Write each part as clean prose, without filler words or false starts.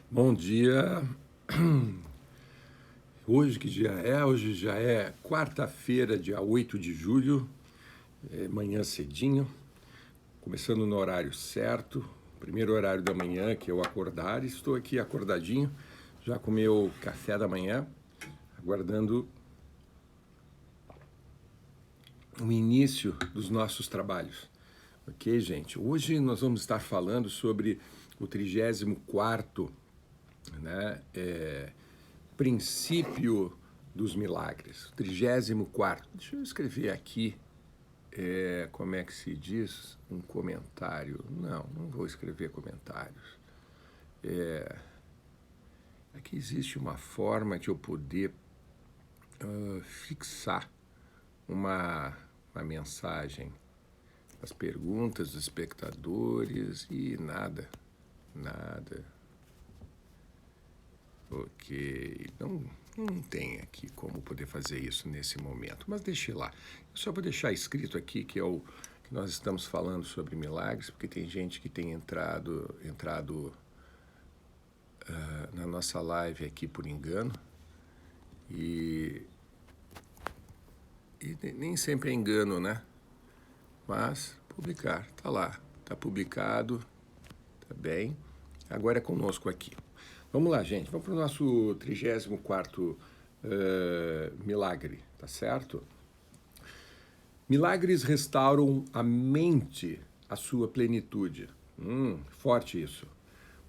Bom dia. Hoje que dia é? Hoje já é quarta-feira, dia 8 de julho, manhã cedinho, começando no horário certo, primeiro horário da manhã que eu acordar. Estou aqui acordadinho, já comeu café da manhã, aguardando o início dos nossos trabalhos. Ok, gente? Hoje nós vamos estar falando sobre o 34º, né, princípio dos milagres. 34º. Deixa eu escrever aqui, como é que se diz? Um comentário. Não vou escrever comentários. Aqui existe uma forma de eu poder fixar uma mensagem. As perguntas dos espectadores e nada. Ok, não tem aqui como poder fazer isso nesse momento, mas deixe lá. Eu só vou deixar escrito aqui que que nós estamos falando sobre milagres, porque tem gente que tem entrado na nossa live aqui por engano, e nem sempre é engano, né? Mas publicar, tá lá, tá publicado, tá bem. Agora é conosco aqui. Vamos lá, gente. Vamos para o nosso 34º milagre, tá certo? Milagres restauram a mente à sua plenitude. Forte isso.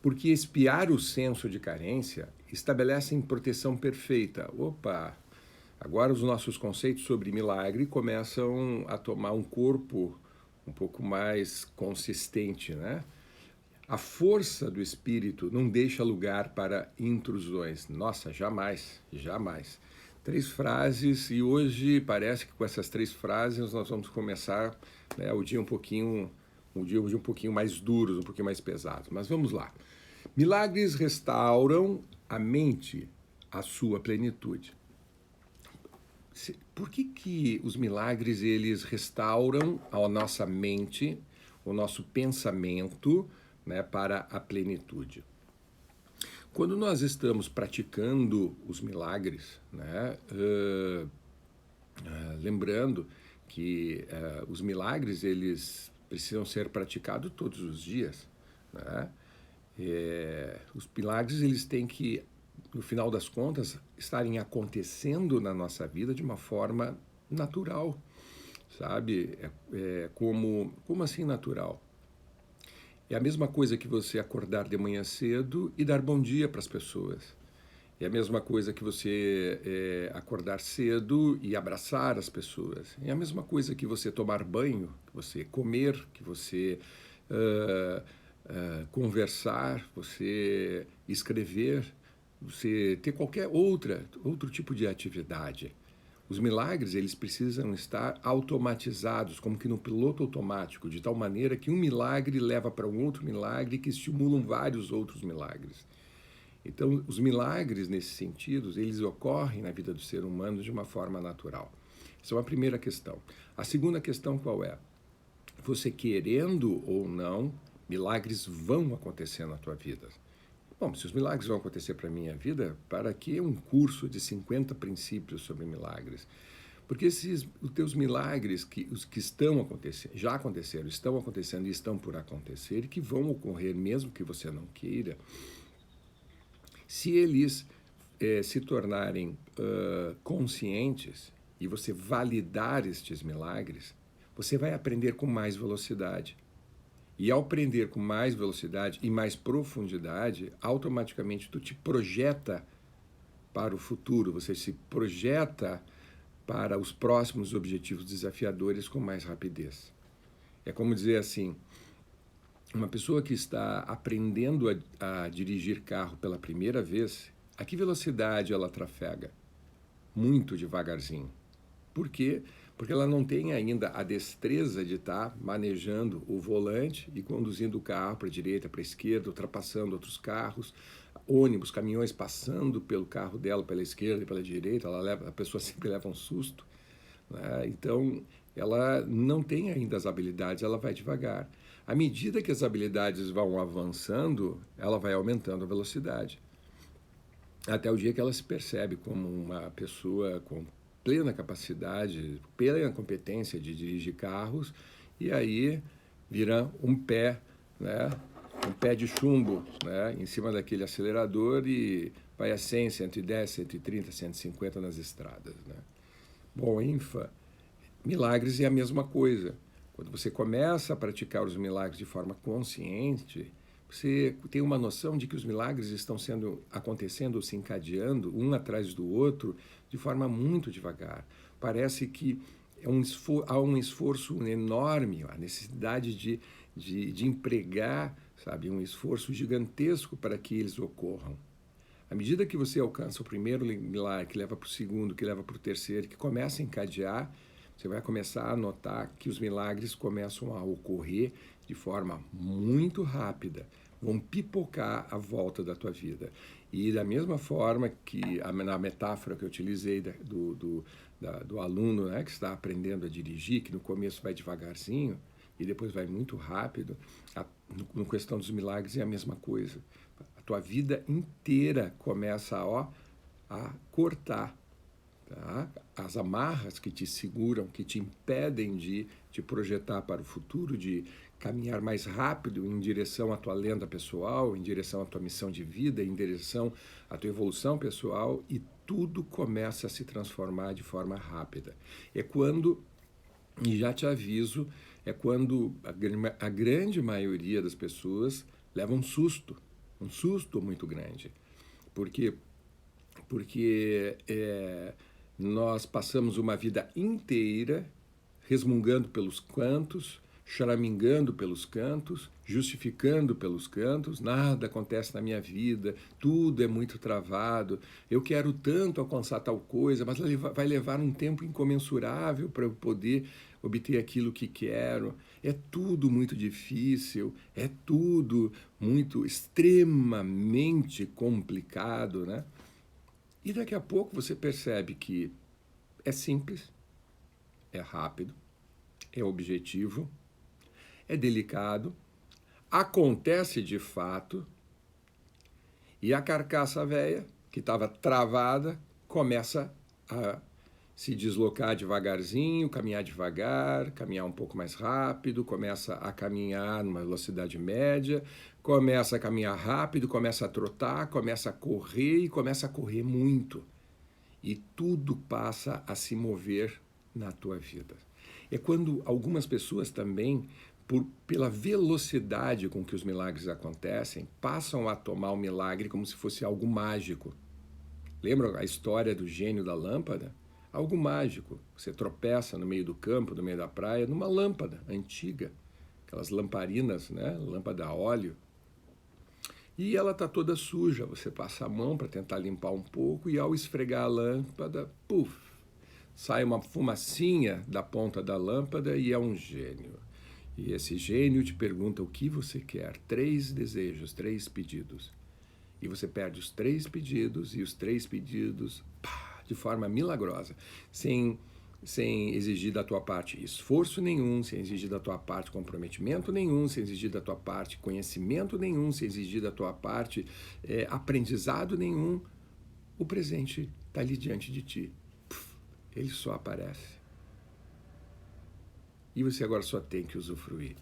Porque expiar o senso de carência estabelecem proteção perfeita. Opa! Agora os nossos conceitos sobre milagre começam a tomar um corpo um pouco mais consistente, né? A força do espírito não deixa lugar para intrusões. Nossa, jamais, jamais. 3 frases, e hoje parece que com essas 3 frases nós vamos começar, né, o dia um pouquinho mais duros, um pouquinho mais pesados. Mas vamos lá. Milagres restauram a mente à sua plenitude. Por que os milagres eles restauram a nossa mente, o nosso pensamento, né, para a plenitude? Quando nós estamos praticando os milagres, né, lembrando que os milagres eles precisam ser praticados todos os dias, né? Os milagres eles têm que, no final das contas, estarem acontecendo na nossa vida de uma forma natural, sabe? Como assim natural? É a mesma coisa que você acordar de manhã cedo e dar bom dia para as pessoas. É a mesma coisa que você acordar cedo e abraçar as pessoas. É a mesma coisa que você tomar banho, que você comer, que você conversar, você escrever, você ter qualquer outro tipo de atividade. Os milagres, eles precisam estar automatizados, como que no piloto automático, de tal maneira que um milagre leva para um outro milagre que estimulam vários outros milagres. Então, os milagres, nesse sentido, eles ocorrem na vida do ser humano de uma forma natural. Essa é uma primeira questão. A segunda questão qual é? Você querendo ou não, milagres vão acontecer na tua vida. Bom, se os milagres vão acontecer para a minha vida, para que um curso de 50 princípios sobre milagres? Porque os teus milagres, os que estão acontecendo, já aconteceram, estão acontecendo e estão por acontecer, e que vão ocorrer mesmo que você não queira, se eles se tornarem conscientes e você validar estes milagres, você vai aprender com mais velocidade. E ao aprender com mais velocidade e mais profundidade, automaticamente tu te projeta para o futuro, você se projeta para os próximos objetivos desafiadores com mais rapidez. É como dizer assim, uma pessoa que está aprendendo a dirigir carro pela primeira vez, a que velocidade ela trafega? Muito devagarzinho. Por quê? Porque ela não tem ainda a destreza de estar manejando o volante e conduzindo o carro para a direita, para a esquerda, ultrapassando outros carros, ônibus, caminhões passando pelo carro dela, pela esquerda e pela direita, a pessoa sempre leva um susto, né? Então, ela não tem ainda as habilidades, ela vai devagar. À medida que as habilidades vão avançando, ela vai aumentando a velocidade. Até o dia que ela se percebe como uma pessoa com plena capacidade, plena competência de dirigir carros, e aí vira um pé, né? Um pé de chumbo, né? Em cima daquele acelerador e vai a 100, 110, 130, 150 nas estradas, né? Bom, milagres é a mesma coisa. Quando você começa a praticar os milagres de forma consciente, você tem uma noção de que os milagres estão acontecendo, se encadeando, um atrás do outro, de forma muito devagar. Parece que há um esforço enorme, a necessidade de empregar, sabe, um esforço gigantesco para que eles ocorram. À medida que você alcança o primeiro milagre, que leva para o segundo, que leva para o terceiro, que começa a encadear, você vai começar a notar que os milagres começam a ocorrer de forma muito rápida, vão pipocar à volta da tua vida. E da mesma forma que na metáfora que eu utilizei do aluno, né, que está aprendendo a dirigir, que no começo vai devagarzinho e depois vai muito rápido, no questão dos milagres é a mesma coisa. A tua vida inteira começa a cortar. Tá? As amarras que te seguram, que te impedem de te projetar para o futuro, de caminhar mais rápido em direção à tua lenda pessoal, em direção à tua missão de vida, em direção à tua evolução pessoal, e tudo começa a se transformar de forma rápida. É quando, e já te aviso, é quando a grande maioria das pessoas leva um susto muito grande. Porque nós passamos uma vida inteira resmungando pelos cantos, choramingando pelos cantos, justificando pelos cantos, nada acontece na minha vida, tudo é muito travado, eu quero tanto alcançar tal coisa, mas vai levar um tempo incomensurável para eu poder obter aquilo que quero, é tudo muito difícil, é tudo muito extremamente complicado, né? E daqui a pouco você percebe que é simples, é rápido, é objetivo, é delicado, acontece de fato, e a carcaça velha, que estava travada, começa a se deslocar devagarzinho, caminhar devagar, caminhar um pouco mais rápido, começa a caminhar numa velocidade média, começa a caminhar rápido, começa a trotar, começa a correr e começa a correr muito. E tudo passa a se mover na tua vida. É quando algumas pessoas também, pela velocidade com que os milagres acontecem, passam a tomar o milagre como se fosse algo mágico. Lembra a história do gênio da lâmpada? Algo mágico. Você tropeça no meio do campo, no meio da praia, numa lâmpada antiga, aquelas lamparinas, né? Lâmpada a óleo. E ela está toda suja. Você passa a mão para tentar limpar um pouco e ao esfregar a lâmpada, puf, sai uma fumacinha da ponta da lâmpada e é um gênio. E esse gênio te pergunta o que você quer. 3 desejos, 3 pedidos. E você perde os 3 pedidos e os 3 pedidos, pá, de forma milagrosa, sem exigir da tua parte esforço nenhum, sem exigir da tua parte comprometimento nenhum, sem exigir da tua parte conhecimento nenhum, sem exigir da tua parte aprendizado nenhum. O presente está ali diante de ti. Ele só aparece. E você agora só tem que usufruir.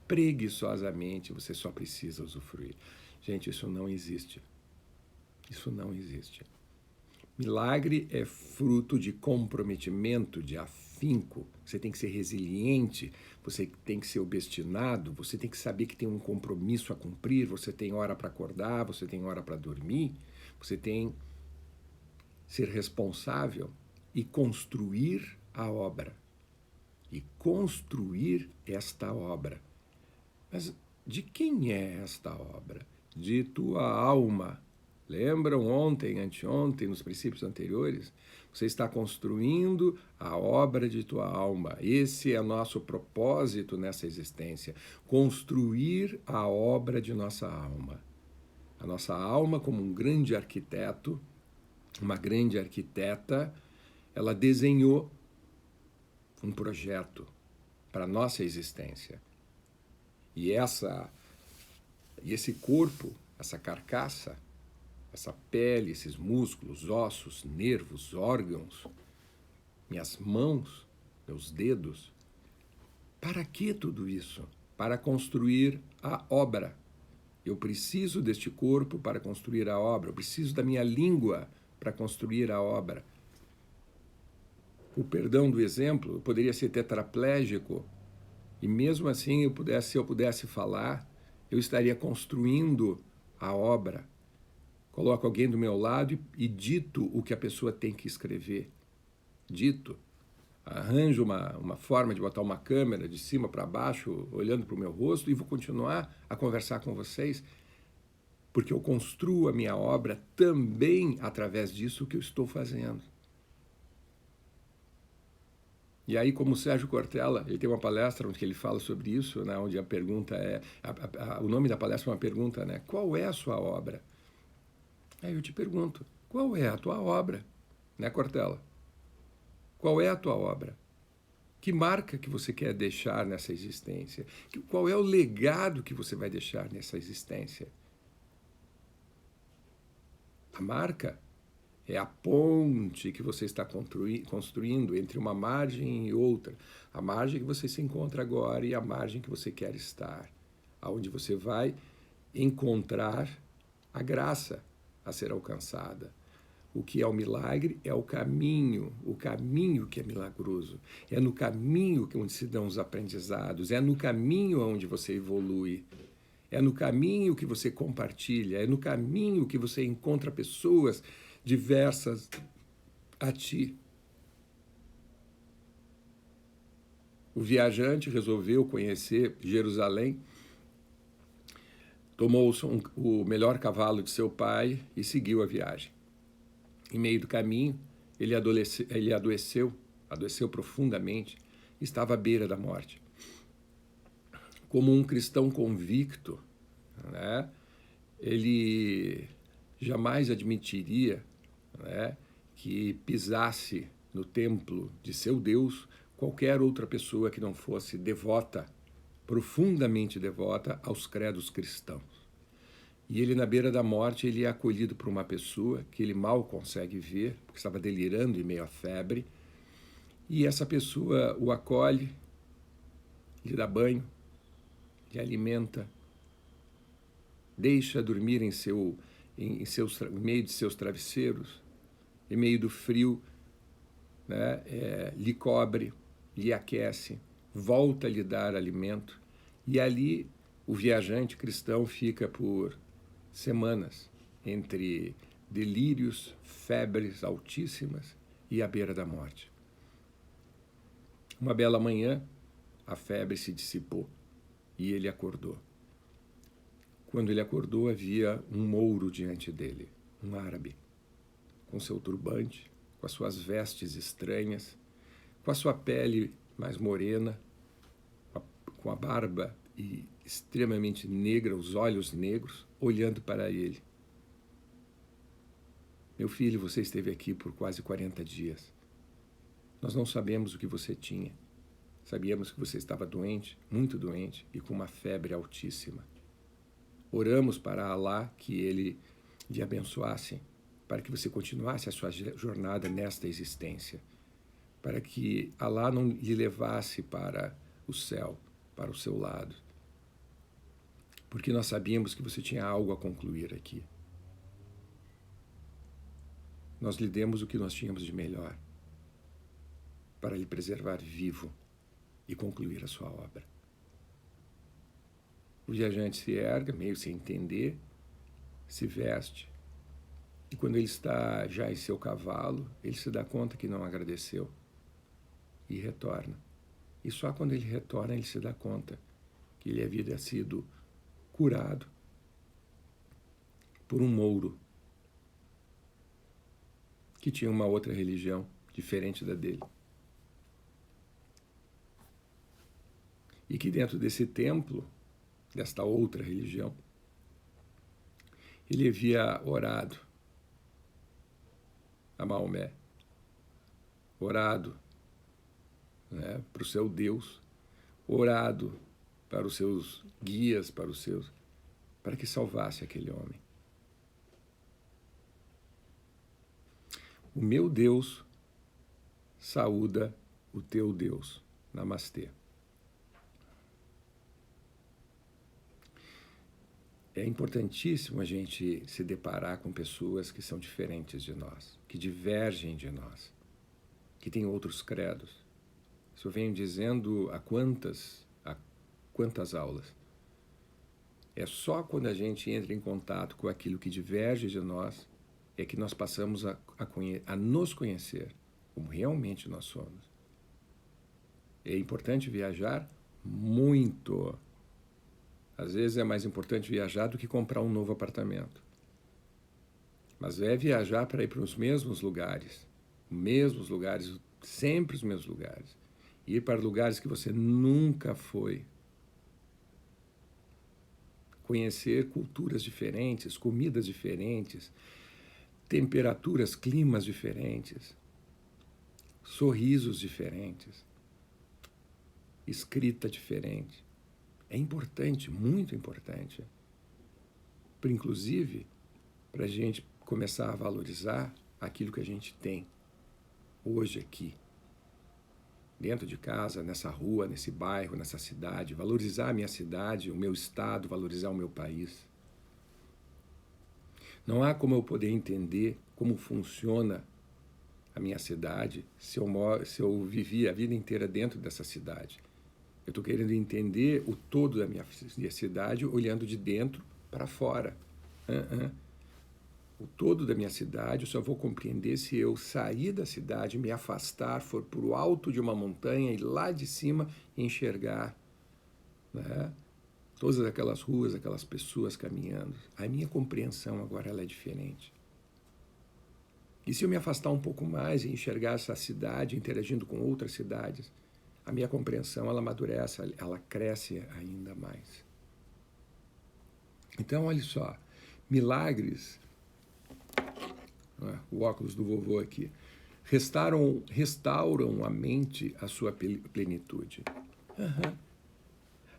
Preguiçosamente você só precisa usufruir. Gente, isso não existe. Isso não existe. Milagre é fruto de comprometimento, de afinco. Você tem que ser resiliente, você tem que ser obstinado, você tem que saber que tem um compromisso a cumprir, você tem hora para acordar, você tem hora para dormir, você tem que ser responsável e construir a obra. E construir esta obra. Mas de quem é esta obra? De tua alma. Lembram ontem, anteontem, nos princípios anteriores? Você está construindo a obra de tua alma. Esse é o nosso propósito nessa existência. Construir a obra de nossa alma. A nossa alma, como um grande arquiteto, uma grande arquiteta, ela desenhou um projeto para a nossa existência. E esse corpo, essa carcaça, essa pele, esses músculos, ossos, nervos, órgãos, minhas mãos, meus dedos, para que tudo isso? Para construir a obra. Eu preciso deste corpo para construir a obra, eu preciso da minha língua para construir a obra. O perdão do exemplo, eu poderia ser tetraplégico e mesmo assim se eu pudesse falar, eu estaria construindo a obra. Coloco alguém do meu lado e dito o que a pessoa tem que escrever. Dito. Arranjo uma forma de botar uma câmera de cima para baixo, olhando para o meu rosto, e vou continuar a conversar com vocês, porque eu construo a minha obra também através disso que eu estou fazendo. E aí, como o Sérgio Cortella, ele tem uma palestra onde ele fala sobre isso, né, onde a pergunta é... o nome da palestra é uma pergunta, né? Qual é a sua obra? Aí eu te pergunto, qual é a tua obra? Né, Cortella? Qual é a tua obra? Que marca que você quer deixar nessa existência? Qual é o legado que você vai deixar nessa existência? A marca é a ponte que você está construindo entre uma margem e outra. A margem que você se encontra agora e a margem que você quer estar. Aonde você vai encontrar a graça a ser alcançada. O que é o milagre é o caminho que é milagroso. É no caminho onde se dão os aprendizados, é no caminho onde você evolui, é no caminho que você compartilha, é no caminho que você encontra pessoas diversas a ti. O viajante resolveu conhecer Jerusalém, tomou o melhor cavalo de seu pai e seguiu a viagem. Em meio do caminho, ele adoeceu profundamente, estava à beira da morte. Como um cristão convicto, né, ele jamais admitiria, né, que pisasse no templo de seu Deus qualquer outra pessoa que não fosse devota, profundamente devota aos credos cristãos. E ele, na beira da morte, ele é acolhido por uma pessoa que ele mal consegue ver, porque estava delirando em meio à febre. E essa pessoa o acolhe, lhe dá banho, lhe alimenta, deixa dormir em meio de seus travesseiros, em meio do frio, né, lhe cobre, lhe aquece, volta a lhe dar alimento. E ali o viajante cristão fica por semanas entre delírios, febres altíssimas e à beira da morte. Uma bela manhã, a febre se dissipou e ele acordou. Quando ele acordou, havia um mouro diante dele, um árabe, com seu turbante, com as suas vestes estranhas, com a sua pele mais morena, com a barba extremamente negra, os olhos negros, olhando para ele. Meu filho, você esteve aqui por quase 40 dias. Nós não sabemos o que você tinha. Sabíamos que você estava doente, muito doente, e com uma febre altíssima. Oramos para Alá que ele lhe abençoasse, para que você continuasse a sua jornada nesta existência, para que Alá não lhe levasse para o céu, para o seu lado, porque nós sabíamos que você tinha algo a concluir aqui. Nós lhe demos o que nós tínhamos de melhor para lhe preservar vivo e concluir a sua obra. O viajante se ergue, meio sem entender, se veste, e quando ele está já em seu cavalo, ele se dá conta que não agradeceu e retorna. E só quando ele retorna, ele se dá conta que ele havia sido curado por um mouro que tinha uma outra religião diferente da dele. E que dentro desse templo, desta outra religião, ele havia orado a Maomé, orado, né, para o seu Deus, orado para os seus guias, para que salvasse aquele homem. O meu Deus saúda o teu Deus. Namastê. É importantíssimo a gente se deparar com pessoas que são diferentes de nós, que divergem de nós, que têm outros credos. Isso eu venho dizendo há quantas aulas. É só quando a gente entra em contato com aquilo que diverge de nós é que nós passamos a nos conhecer como realmente nós somos. É importante viajar muito. Às vezes é mais importante viajar do que comprar um novo apartamento. Mas é viajar para ir para os mesmos lugares, sempre os mesmos lugares. Ir para lugares que você nunca foi. Conhecer culturas diferentes, comidas diferentes, temperaturas, climas diferentes, sorrisos diferentes, escrita diferente. É importante, muito importante. Inclusive, para a gente começar a valorizar aquilo que a gente tem hoje aqui. Dentro de casa, nessa rua, nesse bairro, nessa cidade. Valorizar a minha cidade, o meu estado, valorizar o meu país. Não há como eu poder entender como funciona a minha cidade se eu vivi a vida inteira dentro dessa cidade. Eu estou querendo entender o todo da minha cidade olhando de dentro para fora. O todo da minha cidade eu só vou compreender se eu sair da cidade, me afastar, for para o alto de uma montanha e lá de cima enxergar, né, todas aquelas ruas, aquelas pessoas caminhando. A minha compreensão agora ela é diferente. E se eu me afastar um pouco mais e enxergar essa cidade interagindo com outras cidades, a minha compreensão ela amadurece, ela cresce ainda mais. Então, olha só, milagres, o óculos do vovô aqui, restauram a mente à sua plenitude.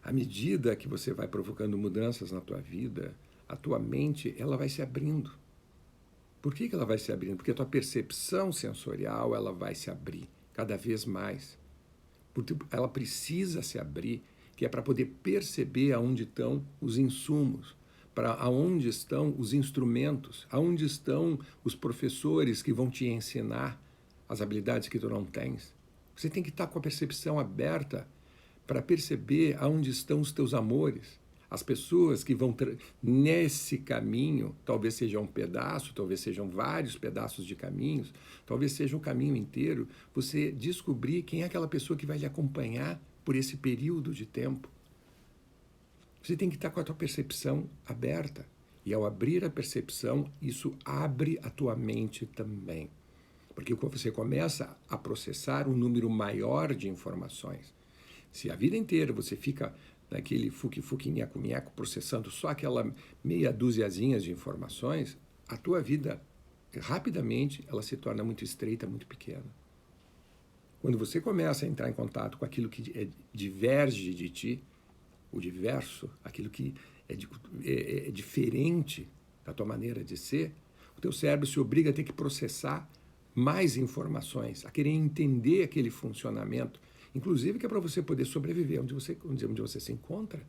À medida que você vai provocando mudanças na tua vida, a tua mente ela vai se abrindo. Por que ela vai se abrindo? Porque a tua percepção sensorial ela vai se abrir cada vez mais. Porque ela precisa se abrir, que é para poder perceber aonde estão os insumos, para aonde estão os instrumentos, aonde estão os professores que vão te ensinar as habilidades que tu não tens. Você tem que estar com a percepção aberta para perceber aonde estão os teus amores, as pessoas que vão nesse caminho, talvez seja um pedaço, talvez sejam vários pedaços de caminhos, talvez seja um caminho inteiro, você descobrir quem é aquela pessoa que vai lhe acompanhar por esse período de tempo. Você tem que estar com a tua percepção aberta. E ao abrir a percepção, isso abre a tua mente também. Porque você começa a processar um número maior de informações. Se a vida inteira você fica naquele fuki-fuki, nheco-nheco, processando só aquela meia dúziazinha de informações, a tua vida, rapidamente, ela se torna muito estreita, muito pequena. Quando você começa a entrar em contato com aquilo que diverge de ti, o diverso, aquilo que é diferente da tua maneira de ser, o teu cérebro se obriga a ter que processar mais informações, a querer entender aquele funcionamento, inclusive que é para você poder sobreviver onde você se encontra,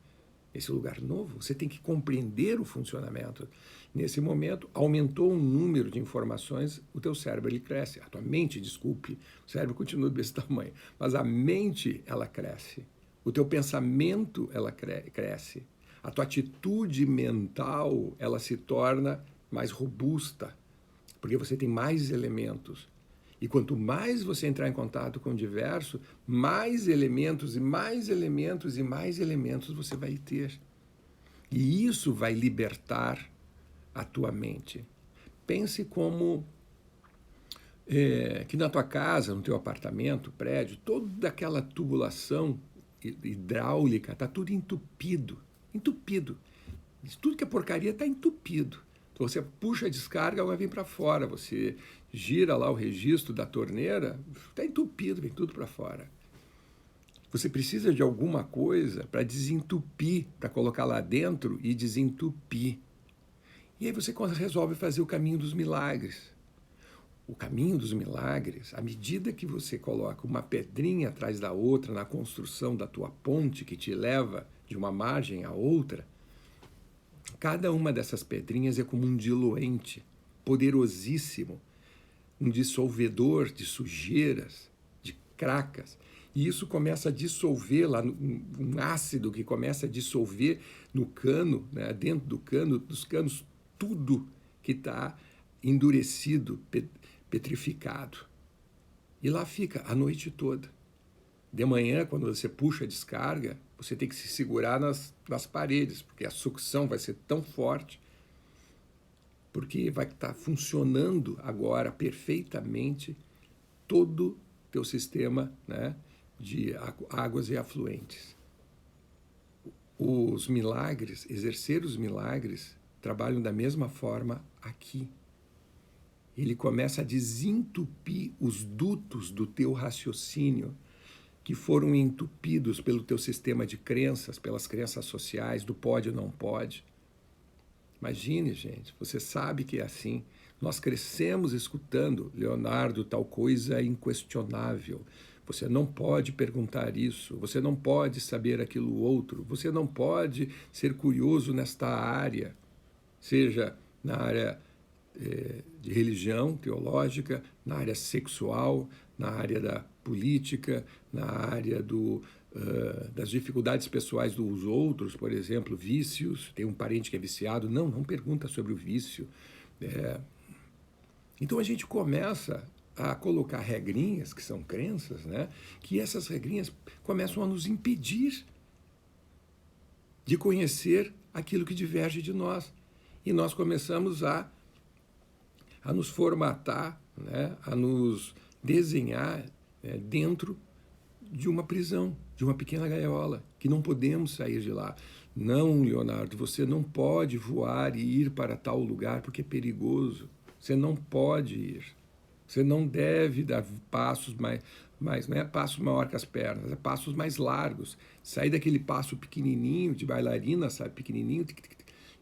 nesse lugar novo. Você tem que compreender o funcionamento. Nesse momento, aumentou o número de informações, o teu cérebro ele cresce. A tua mente, desculpe, o cérebro continua desse tamanho, mas a mente ela cresce. O teu pensamento ela cresce. A tua atitude mental ela se torna mais robusta, porque você tem mais elementos. E quanto mais você entrar em contato com o diverso, mais elementos e mais elementos e mais elementos você vai ter. E isso vai libertar a tua mente. Pense como que na tua casa, no teu apartamento, prédio, toda aquela tubulação hidráulica está tudo entupido. Tudo que é porcaria está entupido. Então você puxa a descarga, ela vem para fora. Você gira lá o registro da torneira, está entupido, vem tudo para fora. Você precisa de alguma coisa para desentupir, para colocar lá dentro e desentupir. E aí você resolve fazer o caminho dos milagres. O caminho dos milagres, à medida que você coloca uma pedrinha atrás da outra na construção da tua ponte que te leva de uma margem à outra, cada uma dessas pedrinhas é como um diluente poderosíssimo, um dissolvedor de sujeiras, de cracas. E isso começa a dissolver lá, um ácido que começa a dissolver no cano, né, dentro do cano, dos canos, tudo que está endurecido, petrificado. E lá fica a noite toda. De manhã, quando você puxa a descarga, você tem que se segurar nas paredes, porque a sucção vai ser tão forte, porque vai estar funcionando agora perfeitamente todo o teu sistema, né, de águas e afluentes. Os milagres, exercer os milagres, trabalham da mesma forma aqui. Ele começa a desentupir os dutos do teu raciocínio, que foram entupidos pelo teu sistema de crenças, pelas crenças sociais, do pode ou não pode. Imagine, gente, você sabe que é assim. Nós crescemos escutando, Leonardo, tal coisa é inquestionável. Você não pode perguntar isso, você não pode saber aquilo outro, você não pode ser curioso nesta área, seja na área de religião teológica, na área sexual, na área da política, na área das dificuldades pessoais dos outros, por exemplo, vícios. Tem um parente que é viciado, não pergunta sobre o vício. Então a gente começa a colocar regrinhas, que são crenças, né? Que essas regrinhas começam a nos impedir de conhecer aquilo que diverge de nós. E nós começamos a nos formatar, né? A nos desenhar, né, dentro de uma prisão, de uma pequena gaiola, que não podemos sair de lá. Não, Leonardo, você não pode voar e ir para tal lugar porque é perigoso. Você não pode ir. Você não deve dar passos mais não é passos maior que as pernas, é passos mais largos. Sair daquele passo pequenininho de bailarina, sabe, pequenininho,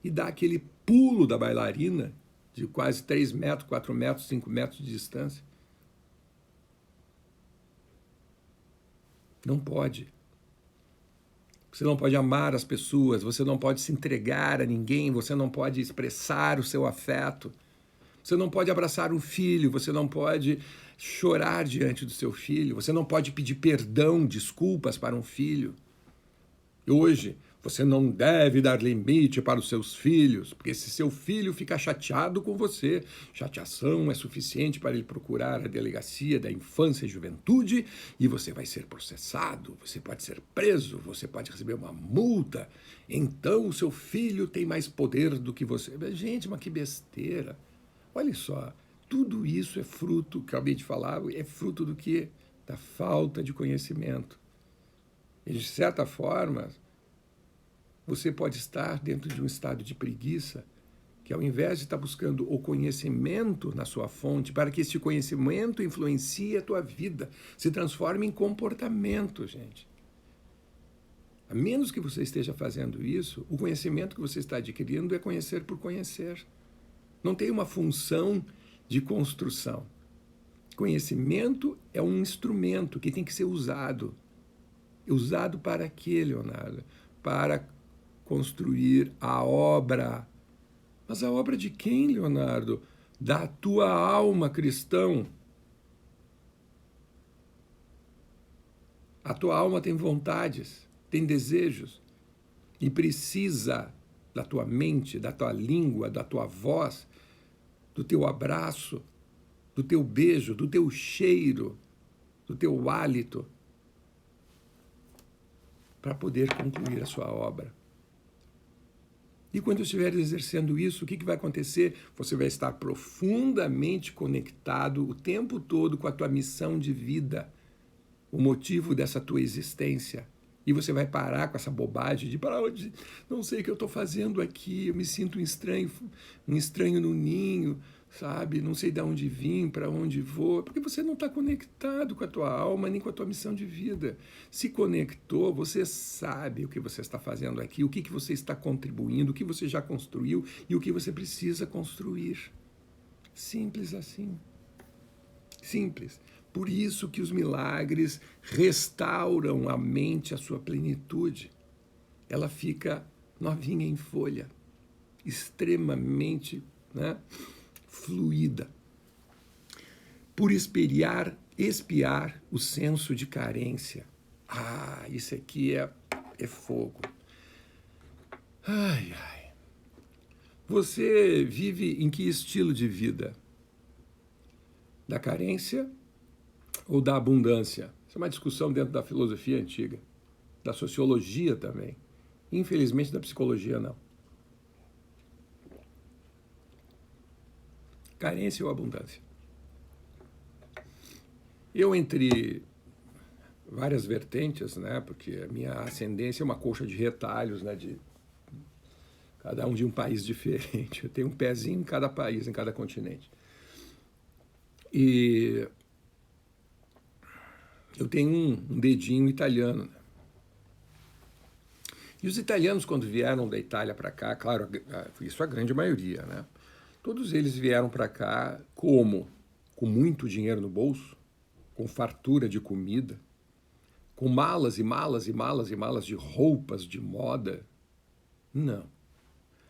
e dar aquele pulo da bailarina de quase 3 metros, 4 metros, 5 metros de distância. Não pode. Você não pode amar as pessoas, você não pode se entregar a ninguém, você não pode expressar o seu afeto, você não pode abraçar um filho, você não pode chorar diante do seu filho, você não pode pedir perdão, desculpas para um filho. Hoje, você não deve dar limite para os seus filhos, porque se seu filho ficar chateado com você, chateação é suficiente para ele procurar a delegacia da infância e juventude e você vai ser processado, você pode ser preso, você pode receber uma multa. Então o seu filho tem mais poder do que você. Gente, mas que besteira. Olha só, tudo isso é fruto, que eu acabei de falar, é fruto do quê? Da falta de conhecimento. E, de certa forma, você pode estar dentro de um estado de preguiça, que ao invés de estar buscando o conhecimento na sua fonte, para que esse conhecimento influencie a tua vida, se transforme em comportamento, gente. A menos que você esteja fazendo isso, o conhecimento que você está adquirindo é conhecer por conhecer. Não tem uma função de construção. Conhecimento é um instrumento que tem que ser usado. Usado para quê, Leonardo? Para construir a obra. Mas a obra de quem, Leonardo? Da tua alma, cristão. A tua alma tem vontades, tem desejos e precisa da tua mente, da tua língua, da tua voz, do teu abraço, do teu beijo, do teu cheiro, do teu hálito, para poder concluir a sua obra. E quando estiver exercendo isso, o que vai acontecer? Você vai estar profundamente conectado o tempo todo com a tua missão de vida, o motivo dessa tua existência. E você vai parar com essa bobagem de para onde, não sei o que eu estou fazendo aqui, eu me sinto um estranho no ninho, sabe? Não sei de onde vim, para onde vou, porque você não está conectado com a tua alma nem com a tua missão de vida. Se conectou, você sabe o que você está fazendo aqui, o que você está contribuindo, o que você já construiu e o que você precisa construir. Simples assim. Simples. Por isso que os milagres restauram a mente à sua plenitude. Ela fica novinha em folha, extremamente, né, fluida. Por espiar o senso de carência. Ah, isso aqui é fogo. Ai, ai. Você vive em que estilo de vida? Da carência ou da abundância? Isso é uma discussão dentro da filosofia antiga, da sociologia também. Infelizmente, da psicologia não. Carência ou abundância? Eu, entre várias vertentes, né, porque a minha ascendência é uma colcha de retalhos, né, de cada um de um país diferente. Eu tenho um pezinho em cada país, em cada continente. E eu tenho um dedinho italiano, né? E os italianos, quando vieram da Itália para cá, claro, isso a grande maioria, né? Todos eles vieram para cá como? Com muito dinheiro no bolso, com fartura de comida, com malas e malas e malas e malas de roupas de moda. Não.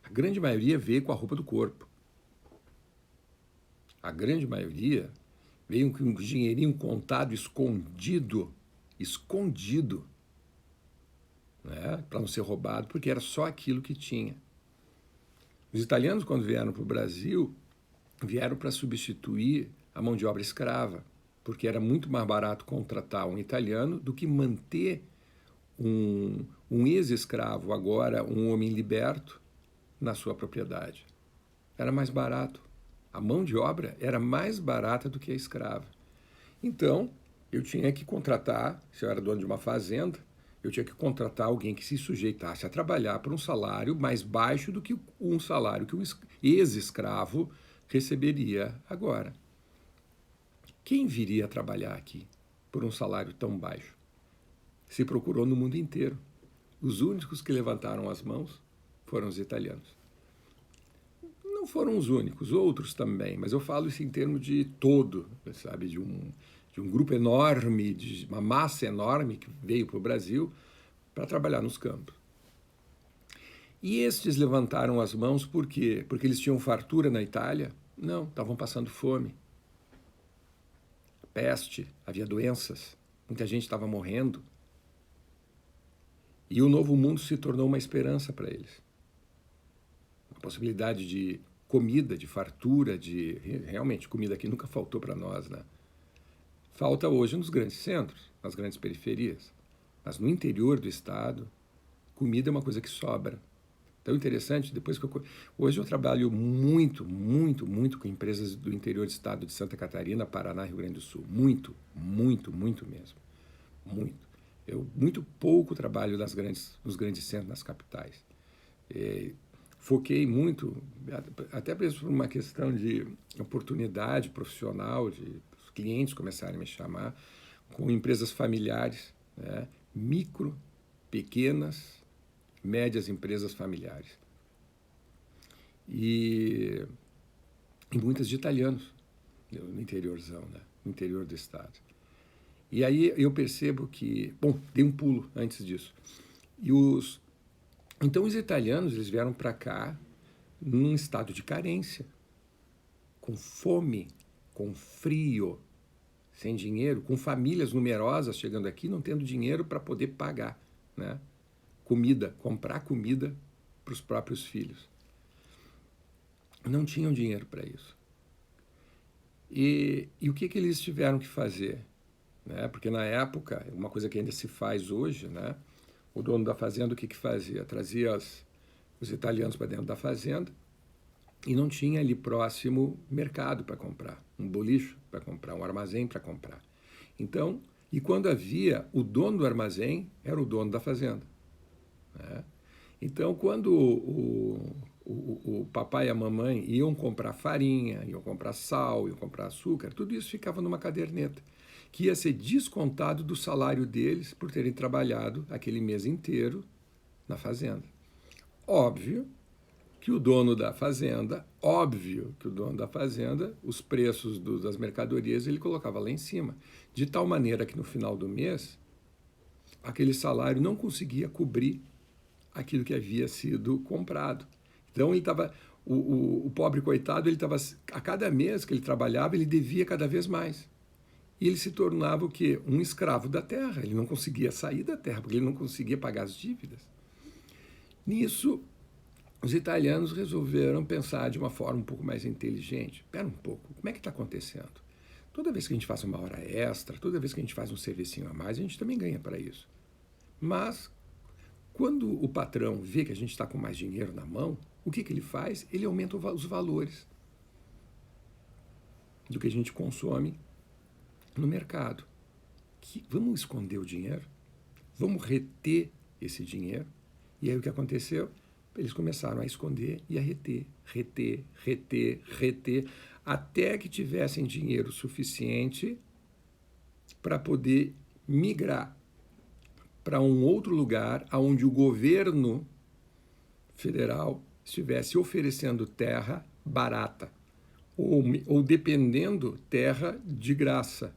A grande maioria veio com a roupa do corpo. A grande maioria veio com um dinheirinho contado, escondido, né, para não ser roubado, porque era só aquilo que tinha. Os italianos, quando vieram para o Brasil, vieram para substituir a mão de obra escrava, porque era muito mais barato contratar um italiano do que manter um ex-escravo, agora um homem liberto, na sua propriedade. Era mais barato. A mão de obra era mais barata do que a escrava. Então, eu tinha que contratar, se eu era dono de uma fazenda, eu tinha que contratar alguém que se sujeitasse a trabalhar por um salário mais baixo do que um salário que um ex-escravo receberia agora. Quem viria a trabalhar aqui por um salário tão baixo? Se procurou no mundo inteiro. Os únicos que levantaram as mãos foram os italianos. Não foram os únicos, outros também, mas eu falo isso em termos de todo, sabe, de um grupo enorme, de uma massa enorme que veio para o Brasil para trabalhar nos campos. E estes levantaram as mãos por quê? Porque eles tinham fartura na Itália? Não, estavam passando fome. Peste, havia doenças, muita gente estava morrendo. E o novo mundo se tornou uma esperança para eles. Uma possibilidade de comida, de fartura, de... Realmente, comida que nunca faltou para nós, né? Falta hoje nos grandes centros, nas grandes periferias. Mas no interior do estado, comida é uma coisa que sobra. Então, interessante, depois que hoje eu trabalho muito com empresas do interior do estado de Santa Catarina, Paraná, Rio Grande do Sul. Muito mesmo. Muito. Eu muito pouco trabalho nos grandes centros, nas capitais. Foquei muito, até mesmo por uma questão de oportunidade profissional, de os clientes começarem a me chamar, com empresas familiares, né? Micro, pequenas, médias empresas familiares. E muitas de italianos, no interiorzão, né? No interior do estado. E aí eu percebo que... Bom, dei um pulo antes disso. Então os italianos, eles vieram para cá num estado de carência, com fome, com frio, sem dinheiro, com famílias numerosas chegando aqui, não tendo dinheiro para poder pagar, né? Comida, comprar comida para os próprios filhos. Não tinham dinheiro para isso. E o que eles tiveram que fazer? Né? Porque na época, uma coisa que ainda se faz hoje, né? O dono da fazenda, o que fazia? Trazia os italianos para dentro da fazenda e não tinha ali próximo mercado para comprar, um bolicho para comprar, um armazém para comprar. Então, e quando havia, o dono do armazém era o dono da fazenda. Né? Então, quando o o papai e a mamãe iam comprar farinha, iam comprar sal, iam comprar açúcar, tudo isso ficava numa caderneta, que ia ser descontado do salário deles por terem trabalhado aquele mês inteiro na fazenda. Óbvio que o dono da fazenda, os preços das mercadorias ele colocava lá em cima, de tal maneira que no final do mês, aquele salário não conseguia cobrir aquilo que havia sido comprado. Então ele estava, o pobre coitado, ele estava, a cada mês que ele trabalhava, ele devia cada vez mais. E ele se tornava o quê? Um escravo da terra. Ele não conseguia sair da terra, porque ele não conseguia pagar as dívidas. Nisso, os italianos resolveram pensar de uma forma um pouco mais inteligente. Espera um pouco, como é que está acontecendo? Toda vez que a gente faz uma hora extra, toda vez que a gente faz um servicinho a mais, a gente também ganha para isso. Mas, quando o patrão vê que a gente está com mais dinheiro na mão, o que ele faz? Ele aumenta os valores do que a gente consome no mercado. Vamos esconder o dinheiro? Vamos reter esse dinheiro? E aí o que aconteceu? Eles começaram a esconder e a reter, até que tivessem dinheiro suficiente para poder migrar para um outro lugar onde o governo federal estivesse oferecendo terra barata ou dependendo terra de graça.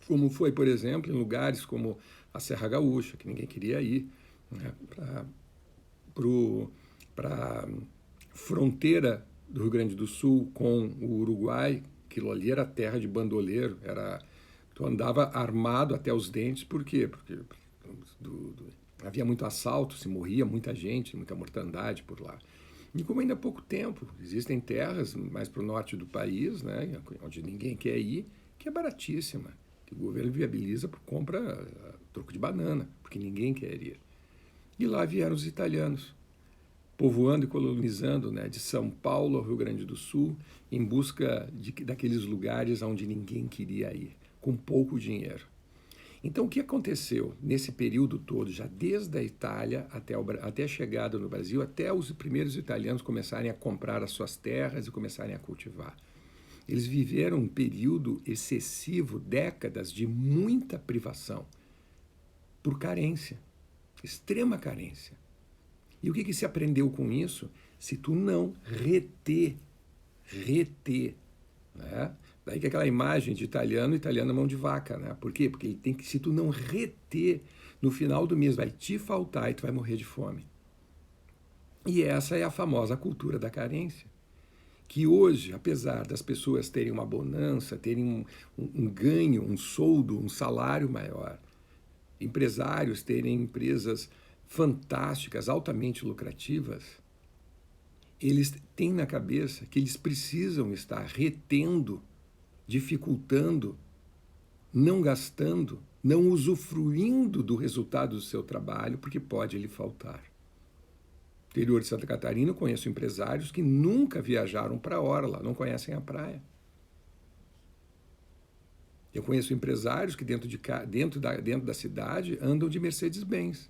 Como foi, por exemplo, em lugares como a Serra Gaúcha, que ninguém queria ir, né, para a fronteira do Rio Grande do Sul com o Uruguai, aquilo ali era terra de bandoleiro, tu andava armado até os dentes, por quê? Porque havia muito assalto, se morria muita gente, muita mortandade por lá. E como ainda há pouco tempo, existem terras mais para o norte do país, né, onde ninguém quer ir, que é baratíssima, que o governo viabiliza por compra troco de banana, porque ninguém quer ir. E lá vieram os italianos, povoando e colonizando, né, de São Paulo ao Rio Grande do Sul, em busca daqueles lugares onde ninguém queria ir, com pouco dinheiro. Então, o que aconteceu nesse período todo, já desde a Itália até a chegada no Brasil, até os primeiros italianos começarem a comprar as suas terras e começarem a cultivar? Eles viveram um período excessivo, décadas de muita privação, por carência, extrema carência. E o que se aprendeu com isso? Se tu não reter, né? Daí que aquela imagem de italiano mão de vaca, né? Por quê? Porque ele tem que, se tu não reter, no final do mês vai te faltar e tu vai morrer de fome. E essa é a famosa cultura da carência, que hoje, apesar das pessoas terem uma bonança, terem um ganho, um soldo, um salário maior, empresários terem empresas fantásticas, altamente lucrativas, eles têm na cabeça que eles precisam estar retendo, dificultando, não gastando, não usufruindo do resultado do seu trabalho, porque pode lhe faltar. No interior de Santa Catarina, eu conheço empresários que nunca viajaram para a orla, não conhecem a praia. Eu conheço empresários que dentro da cidade andam de Mercedes-Benz.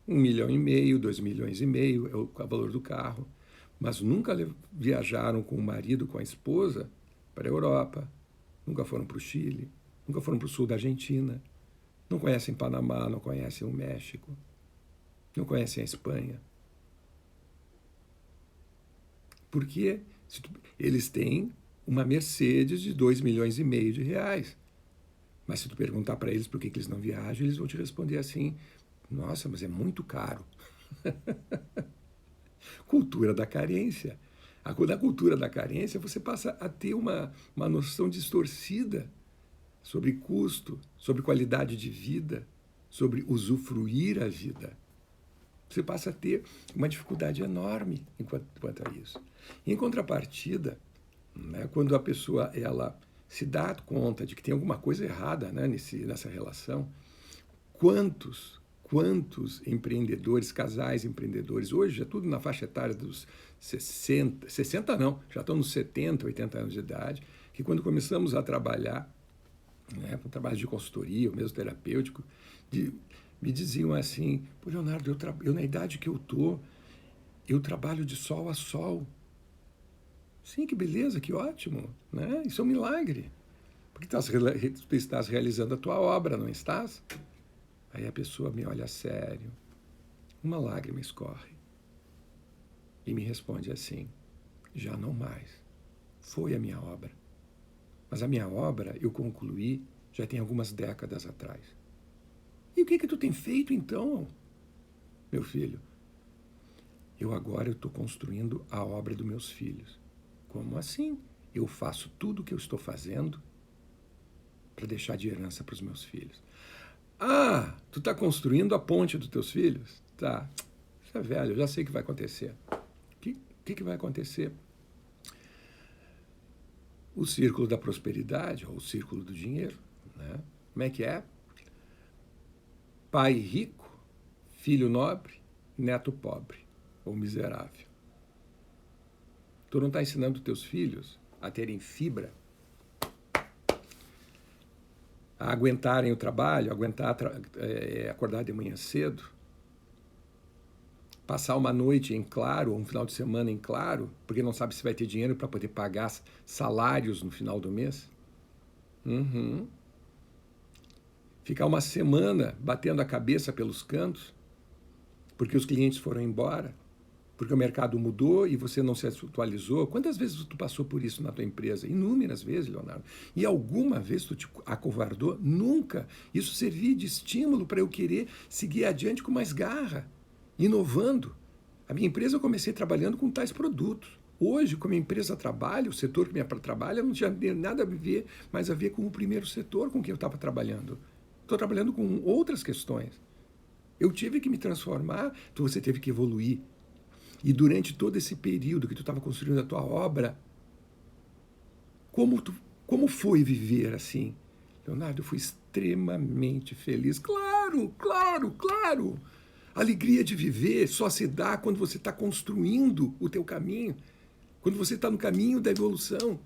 1,5 milhão, 2,5 milhões é o valor do carro. Mas nunca viajaram com o marido, com a esposa, para a Europa. Nunca foram para o Chile. Nunca foram para o sul da Argentina. Não conhecem Panamá, não conhecem o México. Não conhecem a Espanha. Porque eles têm uma Mercedes de 2,5 milhões de reais. Mas se tu perguntar para eles por que eles não viajam, eles vão te responder assim: nossa, mas é muito caro. Cultura da carência. Na cultura da carência, você passa a ter uma noção distorcida sobre custo, sobre qualidade de vida, sobre usufruir a vida. Você passa a ter uma dificuldade enorme quanto a isso. Em contrapartida, né, quando a pessoa ela se dá conta de que tem alguma coisa errada, né, nessa relação, quantos empreendedores, casais empreendedores, hoje é tudo na faixa etária dos 60 não, já estão nos 70, 80 anos de idade, que quando começamos a trabalhar, né, com trabalho de consultoria, ou mesmo terapêutico, me diziam assim: pô, Leonardo, eu na idade que eu estou, Eu trabalho de sol a sol. Sim, que beleza, que ótimo, né? Isso é um milagre. Porque tu estás realizando a tua obra, não estás? Aí a pessoa me olha sério, uma lágrima escorre e me responde assim: já não mais. Foi a minha obra. Mas a minha obra eu concluí já tem algumas décadas atrás. E o que tu tem feito então, meu filho? Eu estou construindo a obra dos meus filhos. Como assim? Eu faço tudo o que eu estou fazendo para deixar de herança para os meus filhos. Ah, tu está construindo a ponte dos teus filhos? Tá. Você é velho, eu já sei o que vai acontecer. O que vai acontecer? O círculo da prosperidade, ou o círculo do dinheiro, né? Como é que é? Pai rico, filho nobre, neto pobre ou miserável. Tu não está ensinando teus filhos a terem fibra, a aguentarem o trabalho, acordar de manhã cedo, passar uma noite em claro, ou um final de semana em claro, porque não sabe se vai ter dinheiro para poder pagar salários no final do mês. Ficar uma semana batendo a cabeça pelos cantos, porque os clientes foram embora, porque o mercado mudou e você não se atualizou. Quantas vezes tu passou por isso na tua empresa? Inúmeras vezes, Leonardo. E alguma vez tu te acovardou? Nunca. Isso servia de estímulo para eu querer seguir adiante com mais garra, inovando. A minha empresa eu comecei trabalhando com tais produtos. Hoje, como a empresa trabalha, o setor que minha trabalha não tinha nada a ver, mais a ver com o primeiro setor com que eu estava trabalhando. Estou trabalhando com outras questões. Eu tive que me transformar, você teve que evoluir. E durante todo esse período que tu estava construindo a tua obra, como foi viver assim? Leonardo, eu fui extremamente feliz. Claro, claro, claro. A alegria de viver só se dá quando você está construindo o teu caminho, quando você está no caminho da evolução.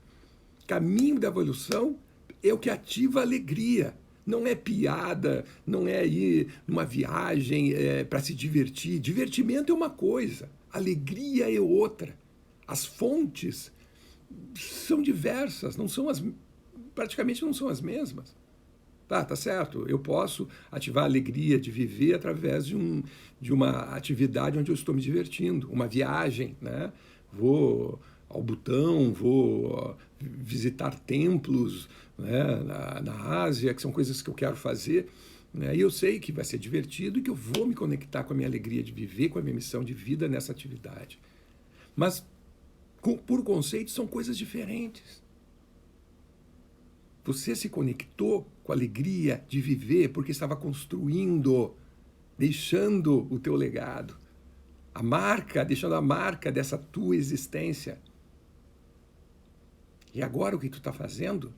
Caminho da evolução é o que ativa a alegria. Não é piada, não é ir numa viagem para se divertir. Divertimento é uma coisa, alegria é outra. As fontes são diversas, praticamente não são as mesmas. Tá certo, eu posso ativar a alegria de viver através de uma atividade onde eu estou me divertindo, uma viagem, né? Vou ao Butão, vou visitar templos, né, na Ásia, que são coisas que eu quero fazer, né? E eu sei que vai ser divertido e que eu vou me conectar com a minha alegria de viver, com a minha missão de vida nessa atividade. Mas, por conceito, são coisas diferentes. Você se conectou com a alegria de viver porque estava construindo, deixando o teu legado, deixando a marca dessa tua existência. E agora o que tu está fazendo?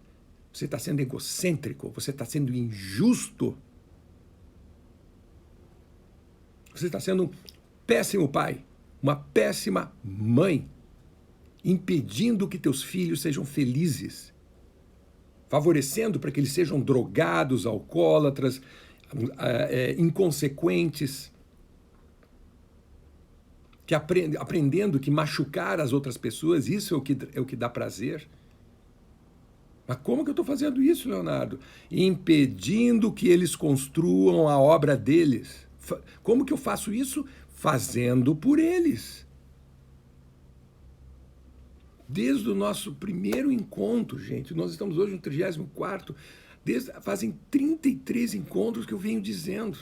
Você está sendo egocêntrico, você está sendo injusto. Você está sendo um péssimo pai, uma péssima mãe, impedindo que teus filhos sejam felizes, favorecendo para que eles sejam drogados, alcoólatras, inconsequentes, que aprendendo que machucar as outras pessoas, isso é o que dá prazer. Mas como que eu estou fazendo isso, Leonardo? Impedindo que eles construam a obra deles. Como que eu faço isso? Fazendo por eles. Desde o nosso primeiro encontro, gente, nós estamos hoje no 34º, fazem 33 encontros que eu venho dizendo.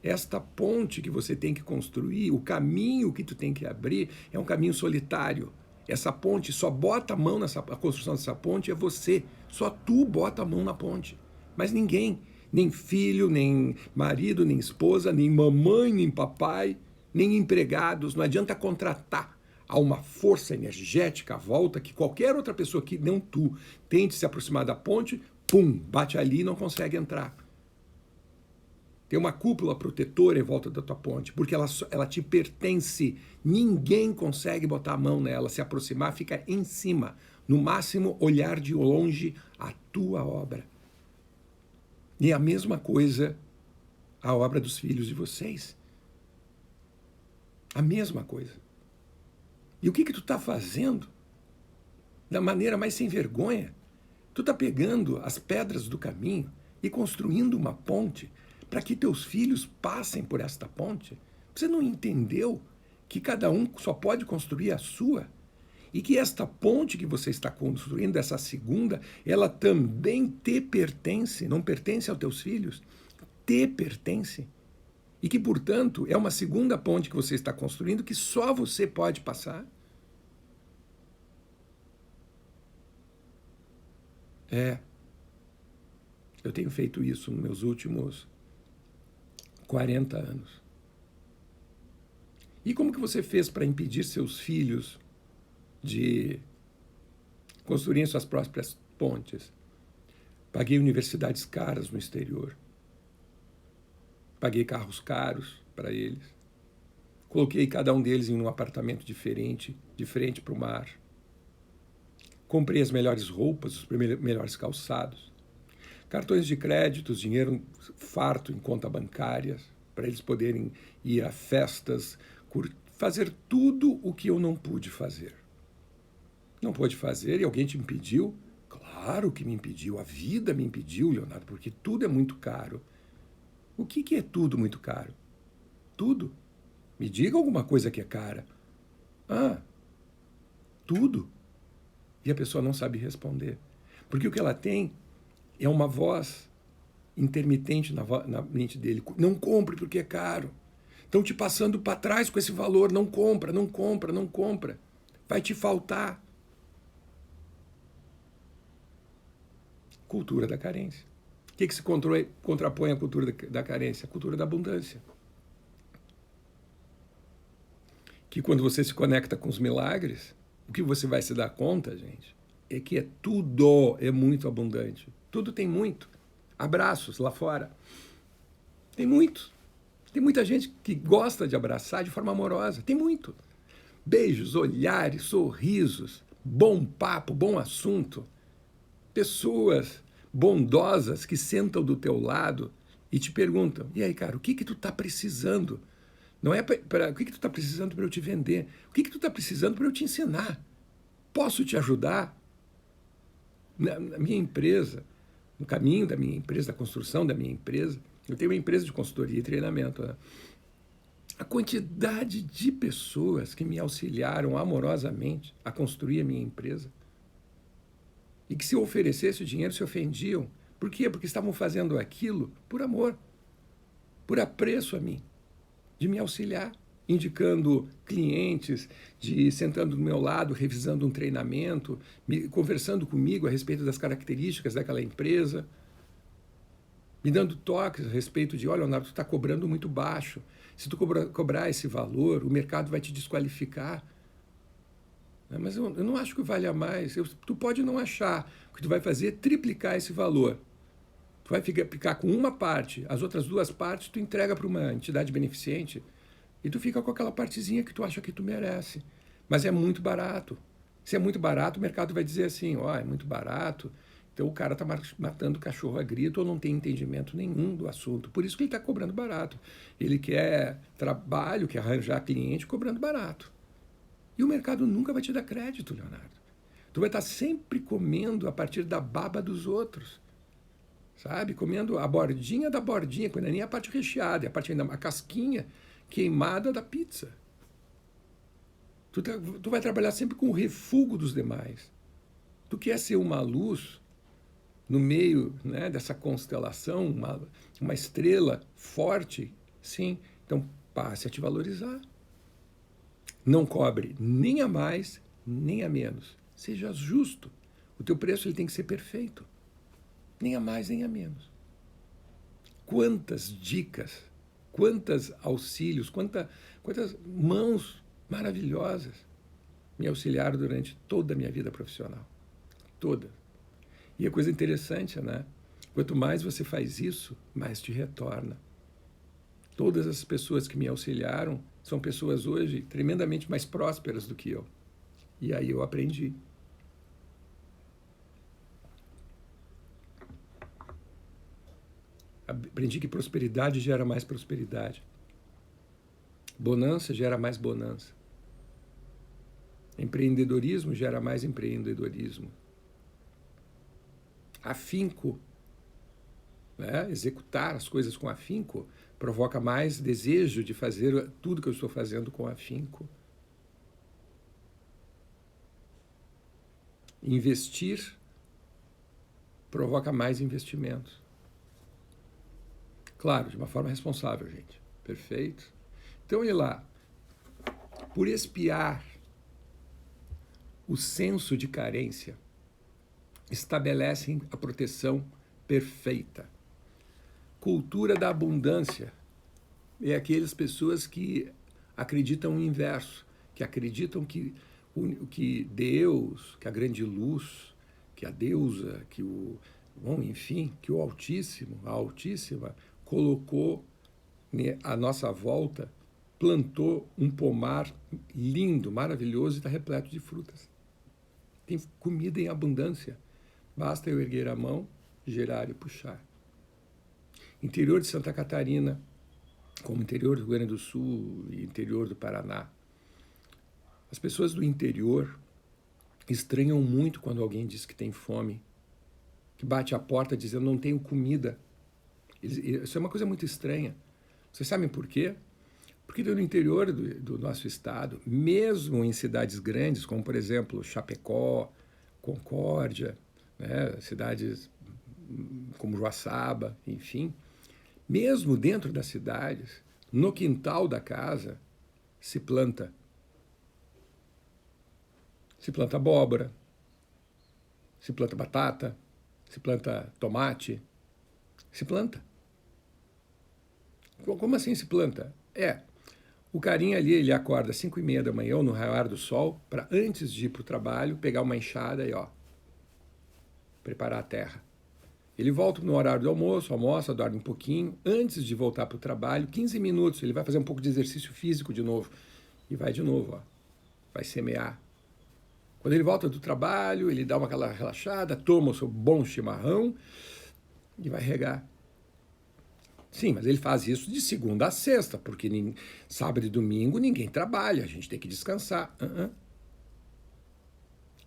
Esta ponte que você tem que construir, o caminho que tu tem que abrir, é um caminho solitário. Essa ponte, só bota a mão a construção dessa ponte é você. Só tu bota a mão na ponte. Mas ninguém, nem filho, nem marido, nem esposa, nem mamãe, nem papai, nem empregados. Não adianta contratar. Há uma força energética à volta que qualquer outra pessoa que não tu tente se aproximar da ponte, pum, bate ali e não consegue entrar. Tem uma cúpula protetora em volta da tua ponte, porque ela te pertence. Ninguém consegue botar a mão nela, se aproximar, fica em cima. No máximo, olhar de longe a tua obra. E a mesma coisa a obra dos filhos de vocês. A mesma coisa. E o que tu está fazendo? Da maneira mais sem vergonha. Tu está pegando as pedras do caminho e construindo uma ponte para que teus filhos passem por esta ponte. Você não entendeu que cada um só pode construir a sua? E que esta ponte que você está construindo, essa segunda, ela também te pertence, não pertence aos teus filhos, te pertence. E que, portanto, é uma segunda ponte que você está construindo que só você pode passar. Eu tenho feito isso nos meus últimos 40 anos. E como que você fez para impedir seus filhos de construírem suas próprias pontes? Paguei universidades caras no exterior. Paguei carros caros para eles. Coloquei cada um deles em um apartamento diferente, de frente para o mar. Comprei as melhores roupas, os melhores calçados. Cartões de crédito, dinheiro farto em conta bancária, para eles poderem ir a festas, fazer tudo o que eu não pude fazer. Não pôde fazer e alguém te impediu? Claro que me impediu, a vida me impediu, Leonardo, porque tudo é muito caro. O que é tudo muito caro? Tudo. Me diga alguma coisa que é cara. Ah, tudo. E a pessoa não sabe responder. Porque o que ela tem é uma voz intermitente na mente dele. Não compre porque é caro. Estão te passando para trás com esse valor. Não compra, não compra, não compra. Vai te faltar. Cultura da carência. O que se contrapõe à cultura da carência? A cultura da abundância. Que quando você se conecta com os milagres, o que você vai se dar conta, gente, é que tudo é muito abundante. Tudo tem muito. Abraços lá fora. Tem muito. Tem muita gente que gosta de abraçar de forma amorosa. Tem muito. Beijos, olhares, sorrisos, bom papo, bom assunto. Pessoas bondosas que sentam do teu lado e te perguntam: e aí, cara, o que tu tá precisando? Não é o que tu tá precisando para eu te vender? O que tu tá precisando para eu te ensinar? Posso te ajudar? Na minha empresa, no caminho da minha empresa, da construção da minha empresa, eu tenho uma empresa de consultoria e treinamento, né? A quantidade de pessoas que me auxiliaram amorosamente a construir a minha empresa e que, se eu oferecesse o dinheiro, se ofendiam. Por quê? Porque estavam fazendo aquilo por amor, por apreço a mim, de me auxiliar, indicando clientes, sentando do meu lado, revisando um treinamento, conversando comigo a respeito das características daquela empresa, me dando toques a respeito de: olha, Leonardo, tu está cobrando muito baixo. Se tu cobrar esse valor, o mercado vai te desqualificar. Mas eu não acho que valha mais. Tu pode não achar. O que tu vai fazer é triplicar esse valor. Tu vai ficar com uma parte, as outras duas partes tu entrega para uma entidade beneficente e tu fica com aquela partezinha que tu acha que tu merece. Mas é muito barato. Se é muito barato, o mercado vai dizer assim: ó, é muito barato, então o cara está matando cachorro a grito ou não tem entendimento nenhum do assunto. Por isso que ele está cobrando barato. Ele quer trabalho, quer arranjar cliente cobrando barato. E o mercado nunca vai te dar crédito, Leonardo. Tu vai estar sempre comendo a partir da baba dos outros. Sabe? Comendo a bordinha da bordinha, quando é nem a parte recheada, é a parte ainda, a casquinha queimada da pizza. Tu vai trabalhar sempre com o refúgio dos demais. Tu quer ser uma luz no meio, né, dessa constelação, uma estrela forte, sim. Então passe a te valorizar. Não cobre nem a mais, nem a menos. Seja justo. O teu preço ele tem que ser perfeito. Nem a mais, nem a menos. Quantas dicas, quantos auxílios, quantas mãos maravilhosas me auxiliaram durante toda a minha vida profissional. Toda. E a coisa interessante, né? Quanto mais você faz isso, mais te retorna. Todas as pessoas que me auxiliaram são pessoas hoje tremendamente mais prósperas do que eu. E aí eu aprendi. Aprendi que prosperidade gera mais prosperidade. Bonança gera mais bonança. Empreendedorismo gera mais empreendedorismo. Afinco, né? Executar as coisas com afinco provoca mais desejo de fazer tudo que eu estou fazendo com afinco. Investir provoca mais investimentos. Claro, de uma forma responsável, gente. Perfeito? Então, olha lá. Por espiar o senso de carência, estabelecem a proteção perfeita. Cultura da abundância é aquelas pessoas que acreditam no inverso, que acreditam que Deus, que a grande luz, que a deusa, que que o Altíssimo, a Altíssima, colocou à nossa volta, plantou um pomar lindo, maravilhoso e está repleto de frutas. Tem comida em abundância. Basta eu erguer a mão, girar e puxar. Interior de Santa Catarina, como interior do Rio Grande do Sul e interior do Paraná. As pessoas do interior estranham muito quando alguém diz que tem fome, que bate a porta dizendo não tenho comida. Isso é uma coisa muito estranha. Vocês sabem por quê? Porque no interior do nosso estado, mesmo em cidades grandes, como por exemplo Chapecó, Concórdia, né, cidades como Joaçaba, enfim, mesmo dentro das cidades, no quintal da casa, se planta. Se planta abóbora, se planta batata, se planta tomate, se planta. Como assim se planta? O carinha ali, ele acorda às 5h30 da manhã, ou no raiar do sol, para antes de ir para o trabalho, pegar uma enxada e preparar a terra. Ele volta no horário do almoço, almoça, dorme um pouquinho, antes de voltar para o trabalho, 15 minutos, ele vai fazer um pouco de exercício físico de novo, e vai de novo, vai semear. Quando ele volta do trabalho, ele dá aquela relaxada, toma o seu bom chimarrão e vai regar. Sim, mas ele faz isso de segunda a sexta, porque sábado e domingo ninguém trabalha, a gente tem que descansar.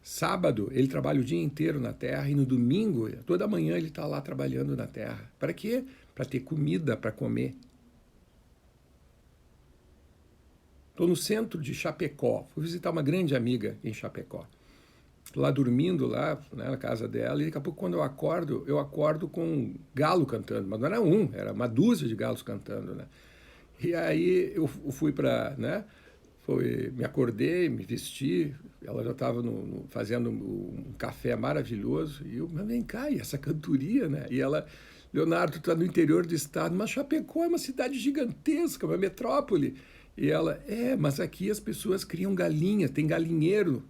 Sábado, ele trabalha o dia inteiro na terra e no domingo, toda manhã, ele está lá trabalhando na terra. Para quê? Para ter comida para comer. Estou no centro de Chapecó, fui visitar uma grande amiga em Chapecó. Estou lá dormindo, lá, né, na casa dela, e daqui a pouco, quando eu acordo com um galo cantando. Mas não era um, era uma dúzia de galos cantando, né? E aí eu fui para, né? Me acordei, me vesti, ela já estava fazendo um café maravilhoso, e mas vem cá, e essa cantoria, né? E ela, Leonardo, tu está no interior do estado, mas Chapecó é uma cidade gigantesca, uma metrópole. E ela, mas aqui as pessoas criam galinhas, tem galinheiro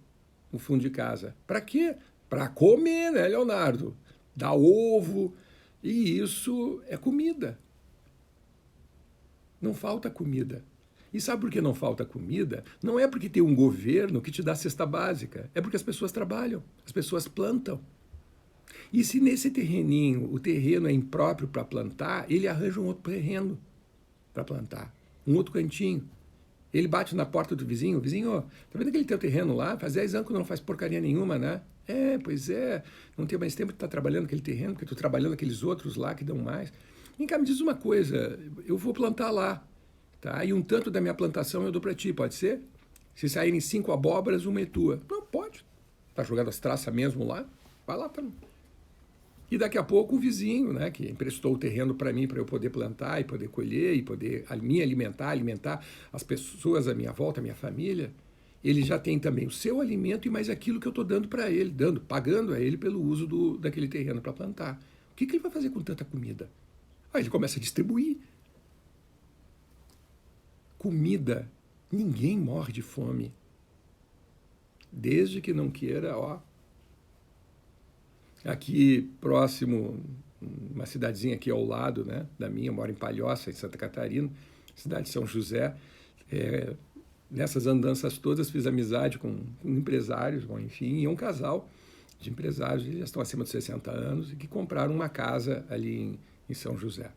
no fundo de casa. Para quê? Para comer, né, Leonardo? Dá ovo, e isso é comida. Não falta comida. E sabe por que não falta comida? Não é porque tem um governo que te dá cesta básica, é porque as pessoas trabalham, as pessoas plantam. E se nesse terreninho o terreno é impróprio para plantar, ele arranja um outro terreno para plantar, um outro cantinho. Ele bate na porta do vizinho, vizinho, tá vendo aquele teu terreno lá? Faz 10 anos que não faz porcaria nenhuma, né? Pois é, não tem mais tempo de estar trabalhando aquele terreno, porque estou trabalhando aqueles outros lá que dão mais. Vem cá, me diz uma coisa, eu vou plantar lá, tá? E um tanto da minha plantação eu dou para ti, pode ser? Se saírem 5 abóboras, uma é tua. Não, pode. Tá jogando as traças mesmo lá? Vai lá também. E daqui a pouco o vizinho, né, que emprestou o terreno para mim, para eu poder plantar e poder colher e poder me alimentar as pessoas à minha volta, a minha família, ele já tem também o seu alimento e mais aquilo que eu estou dando para ele, pagando a ele pelo uso daquele terreno para plantar. O que ele vai fazer com tanta comida? Aí ele começa a distribuir. Comida, ninguém morre de fome. Desde que não queira, Aqui próximo, uma cidadezinha aqui ao lado, né, da minha, eu moro em Palhoça, em Santa Catarina, cidade de São José. Nessas andanças todas fiz amizade com empresários, enfim, e um casal de empresários, eles já estão acima de 60 anos, e que compraram uma casa ali em São José.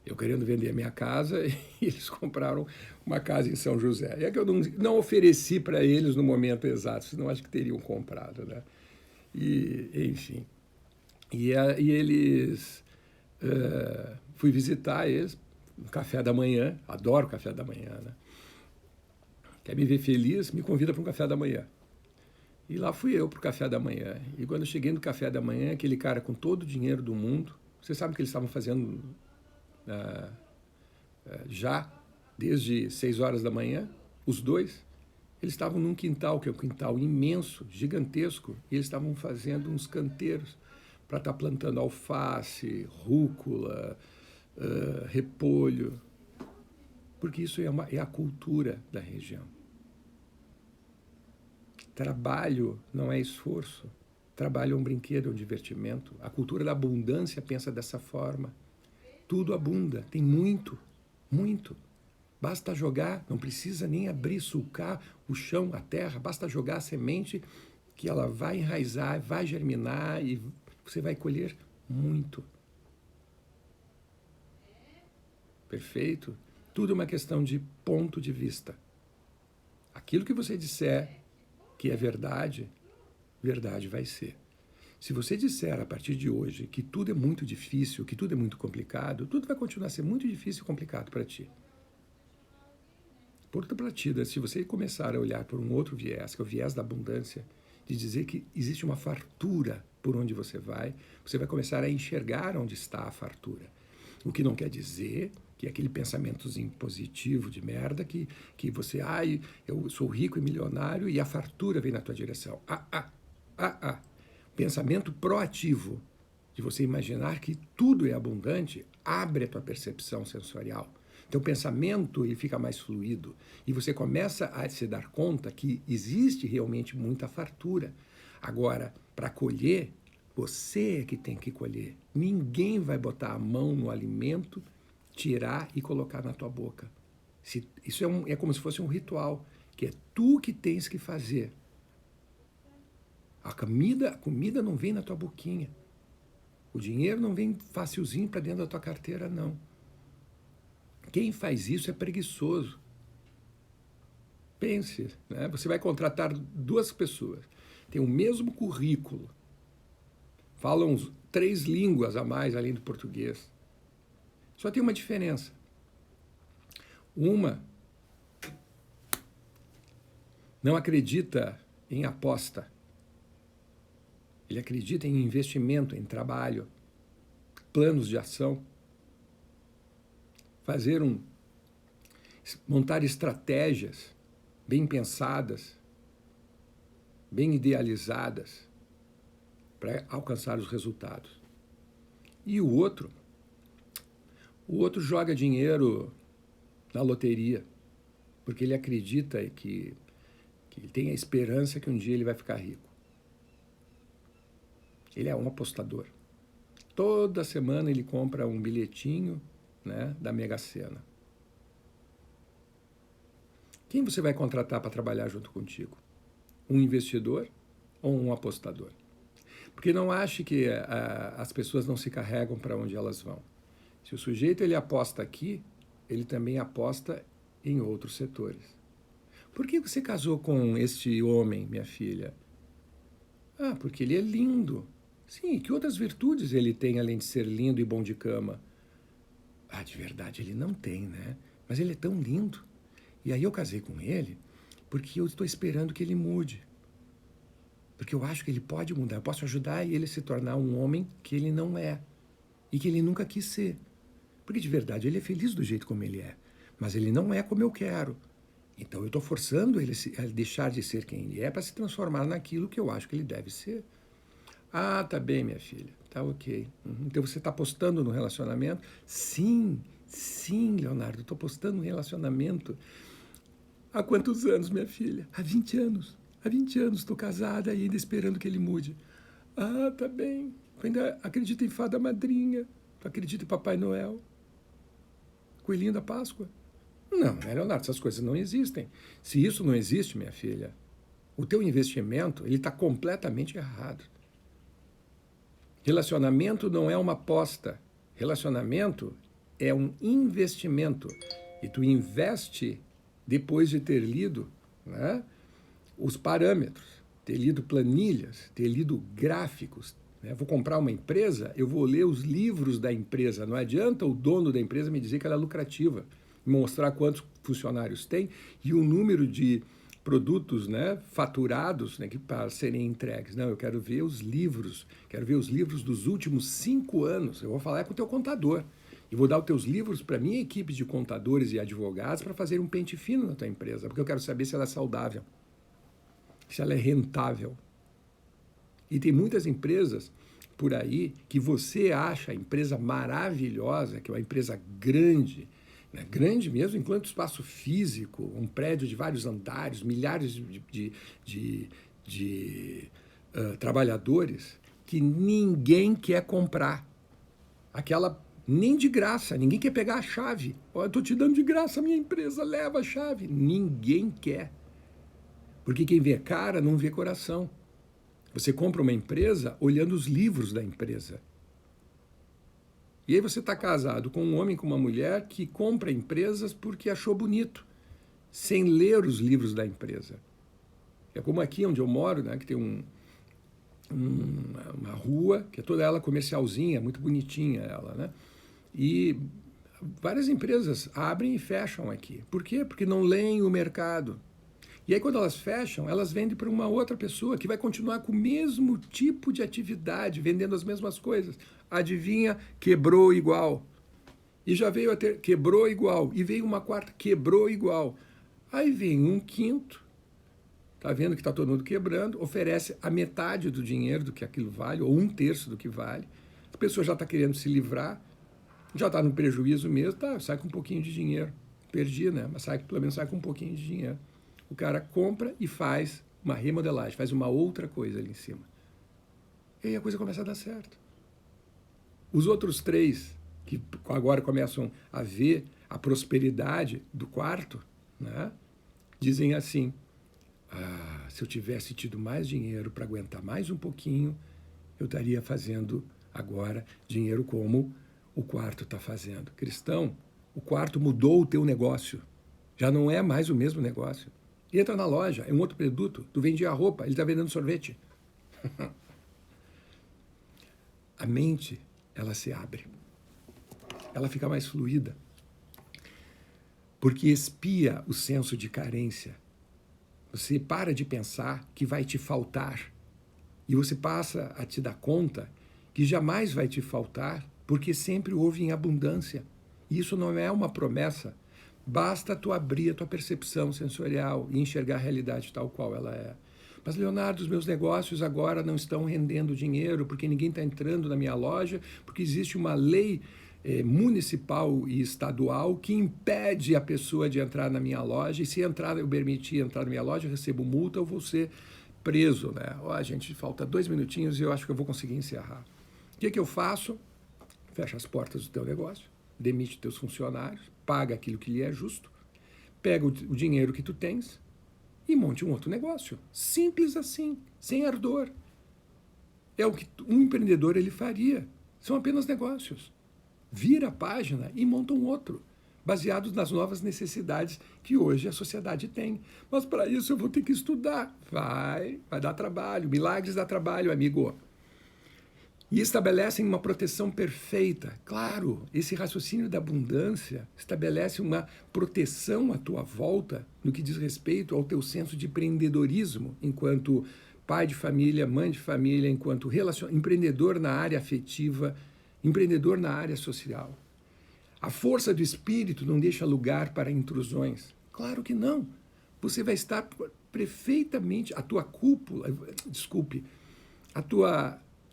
Eu querendo vender a minha casa e eles compraram uma casa em São José. É que eu não ofereci para eles no momento exato, senão acho que teriam comprado, né? E, enfim. E eles... fui visitar eles no café da manhã, adoro café da manhã, né? Quer me ver feliz? Me convida para um café da manhã. E lá fui eu para o café da manhã. E quando eu cheguei no café da manhã, aquele cara com todo o dinheiro do mundo, você sabe o que eles estavam fazendo já desde 6 horas da manhã? Os dois. Eles estavam num quintal, que é um quintal imenso, gigantesco, e eles estavam fazendo uns canteiros para estar plantando alface, rúcula, repolho, porque isso é a cultura da região. Trabalho não é esforço. Trabalho é um brinquedo, é um divertimento. A cultura da abundância pensa dessa forma. Tudo abunda, tem muito, muito. Basta jogar, não precisa nem abrir, sulcar o chão, a terra, basta jogar a semente que ela vai enraizar, vai germinar e você vai colher muito. Perfeito? Tudo é uma questão de ponto de vista. Aquilo que você disser que é verdade, verdade vai ser. Se você disser a partir de hoje que tudo é muito difícil, que tudo é muito complicado, tudo vai continuar a ser muito difícil e complicado para ti. Por contrapartida, se você começar a olhar por um outro viés, que é o viés da abundância, de dizer que existe uma fartura por onde você vai começar a enxergar onde está a fartura. O que não quer dizer que é aquele pensamentozinho positivo de merda que você, eu sou rico e milionário e a fartura vem na tua direção. Pensamento proativo de você imaginar que tudo é abundante abre a tua percepção sensorial. Então o pensamento ele fica mais fluido e você começa a se dar conta que existe realmente muita fartura. Agora, para colher, você é que tem que colher. Ninguém vai botar a mão no alimento, tirar e colocar na tua boca. Isso é como se fosse um ritual, que é tu que tens que fazer. A comida não vem na tua boquinha. O dinheiro não vem facilzinho para dentro da tua carteira, não. Quem faz isso é preguiçoso. Pense, né? Você vai contratar 2 pessoas, tem o mesmo currículo, falam 3 línguas a mais além do português. Só tem uma diferença. Uma não acredita em aposta. Ele acredita em investimento, em trabalho, planos de ação. Montar estratégias bem pensadas, bem idealizadas para alcançar os resultados. E o outro joga dinheiro na loteria, porque ele acredita que ele tem a esperança que um dia ele vai ficar rico. Ele é um apostador. Toda semana ele compra um bilhetinho, né, da Mega Sena. Quem você vai contratar para trabalhar junto contigo? Um investidor ou um apostador? Porque não ache que as pessoas não se carregam para onde elas vão. Se o sujeito ele aposta aqui, ele também aposta em outros setores. Por que você casou com este homem, minha filha? Porque ele é lindo. Sim, que outras virtudes ele tem além de ser lindo e bom de cama? De verdade ele não tem, né? Mas ele é tão lindo. E aí eu casei com ele porque eu estou esperando que ele mude. Porque eu acho que ele pode mudar. Eu posso ajudar ele a se tornar um homem que ele não é. E que ele nunca quis ser. Porque de verdade ele é feliz do jeito como ele é. Mas ele não é como eu quero. Então eu estou forçando ele a deixar de ser quem ele é para se transformar naquilo que eu acho que ele deve ser. Tá bem, minha filha. Tá ok. Então você está apostando no relacionamento? Sim, Leonardo. Estou apostando no relacionamento. Há quantos anos, minha filha? Há 20 anos. Há 20 anos estou casada e ainda esperando que ele mude. Tá bem. Eu ainda acredito em fada madrinha. Tu acredita em Papai Noel? Coelhinho da Páscoa? Não, né, Leonardo? Essas coisas não existem. Se isso não existe, minha filha, o teu investimento ele está completamente errado. Relacionamento não é uma aposta. Relacionamento é um investimento. E tu investe depois de ter lido, né, os parâmetros, ter lido planilhas, ter lido gráficos. Né? Vou comprar uma empresa, eu vou ler os livros da empresa. Não adianta o dono da empresa me dizer que ela é lucrativa, mostrar quantos funcionários tem e o número de produtos, né, faturados, né, para serem entregues. Não, eu quero ver os livros dos últimos 5 anos. Eu vou falar com o teu contador e vou dar os teus livros para a minha equipe de contadores e advogados para fazer um pente fino na tua empresa, porque eu quero saber se ela é saudável, se ela é rentável. E tem muitas empresas por aí que você acha a empresa maravilhosa, que é uma empresa grande, né? Grande mesmo, enquanto espaço físico, um prédio de vários andares, milhares de trabalhadores, que ninguém quer comprar. Aquela, nem de graça, ninguém quer pegar a chave. Oh, eu estou te dando de graça a minha empresa, leva a chave. Ninguém quer. Porque quem vê cara não vê coração. Você compra uma empresa olhando os livros da empresa. E aí você está casado com um homem, com uma mulher que compra empresas porque achou bonito, sem ler os livros da empresa. É como aqui onde eu moro, né, que tem uma rua, que é toda ela comercialzinha, muito bonitinha ela, né? E várias empresas abrem e fecham aqui. Por quê? Porque não leem o mercado. E aí, quando elas fecham, elas vendem para uma outra pessoa que vai continuar com o mesmo tipo de atividade, vendendo as mesmas coisas. Adivinha? Quebrou igual. E já veio a ter, quebrou igual. E veio uma quarta, quebrou igual. Aí vem um quinto, tá vendo que está todo mundo quebrando, oferece a metade do dinheiro do que aquilo vale, ou 1/3 do que vale. A pessoa já está querendo se livrar, já está no prejuízo mesmo, tá, sai com um pouquinho de dinheiro. Perdi, né? Mas pelo menos sai com um pouquinho de dinheiro. O cara compra e faz uma remodelagem, faz uma outra coisa ali em cima. E aí a coisa começa a dar certo. Os outros 3, que agora começam a ver a prosperidade do quarto, né, dizem assim, se eu tivesse tido mais dinheiro para aguentar mais um pouquinho, eu estaria fazendo agora dinheiro como o quarto está fazendo. Cristão, o quarto mudou o teu negócio. Já não é mais o mesmo negócio. Entra na loja, é um outro produto. Tu vendia roupa, ele está vendendo sorvete. A mente, ela se abre. Ela fica mais fluida. Porque expia o senso de carência. Você para de pensar que vai te faltar. E você passa a te dar conta que jamais vai te faltar, porque sempre houve em abundância. E isso não é uma promessa. Basta tu abrir a tua percepção sensorial e enxergar a realidade tal qual ela é. Mas, Leonardo, os meus negócios agora não estão rendendo dinheiro porque ninguém está entrando na minha loja, porque existe uma lei municipal e estadual que impede a pessoa de entrar na minha loja, e se entrar, eu permitir entrar na minha loja, eu recebo multa, eu vou ser preso, né? Ó, gente, falta 2 minutinhos e eu acho que eu vou conseguir encerrar. O que eu faço? Fecha as portas do teu negócio, demite teus funcionários, paga aquilo que lhe é justo, pega o dinheiro que tu tens e monte um outro negócio. Simples assim, sem ardor. É o que um empreendedor ele faria. São apenas negócios. Vira a página e monta um outro, baseados nas novas necessidades que hoje a sociedade tem. Mas para isso eu vou ter que estudar. Vai dar trabalho. Milagres dá trabalho, amigo. E estabelecem uma proteção perfeita. Claro, esse raciocínio da abundância estabelece uma proteção à tua volta no que diz respeito ao teu senso de empreendedorismo, enquanto pai de família, mãe de família, enquanto empreendedor na área afetiva, empreendedor na área social. A força do espírito não deixa lugar para intrusões. Claro que não. Você vai estar perfeitamente, a tua cúpula,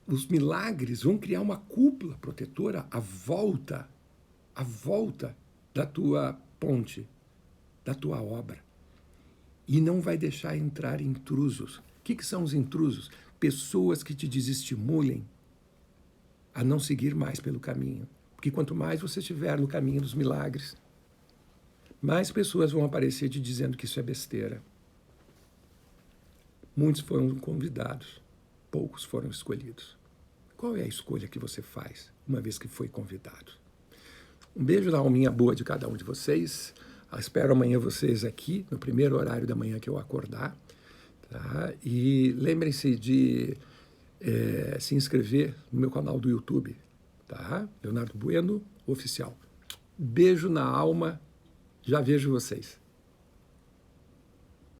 os milagres vão criar uma cúpula protetora à volta da tua ponte, da tua obra. E não vai deixar entrar intrusos. O que são os intrusos? Pessoas que te desestimulem a não seguir mais pelo caminho. Porque quanto mais você estiver no caminho dos milagres, mais pessoas vão aparecer te dizendo que isso é besteira. Muitos foram convidados, poucos foram escolhidos. Qual é a escolha que você faz uma vez que foi convidado? Um beijo na alminha boa de cada um de vocês. Espero amanhã vocês aqui, no primeiro horário da manhã que eu acordar. Tá? E lembrem-se de se inscrever no meu canal do YouTube. Tá? Leonardo Bueno Oficial. Beijo na alma. Já vejo vocês.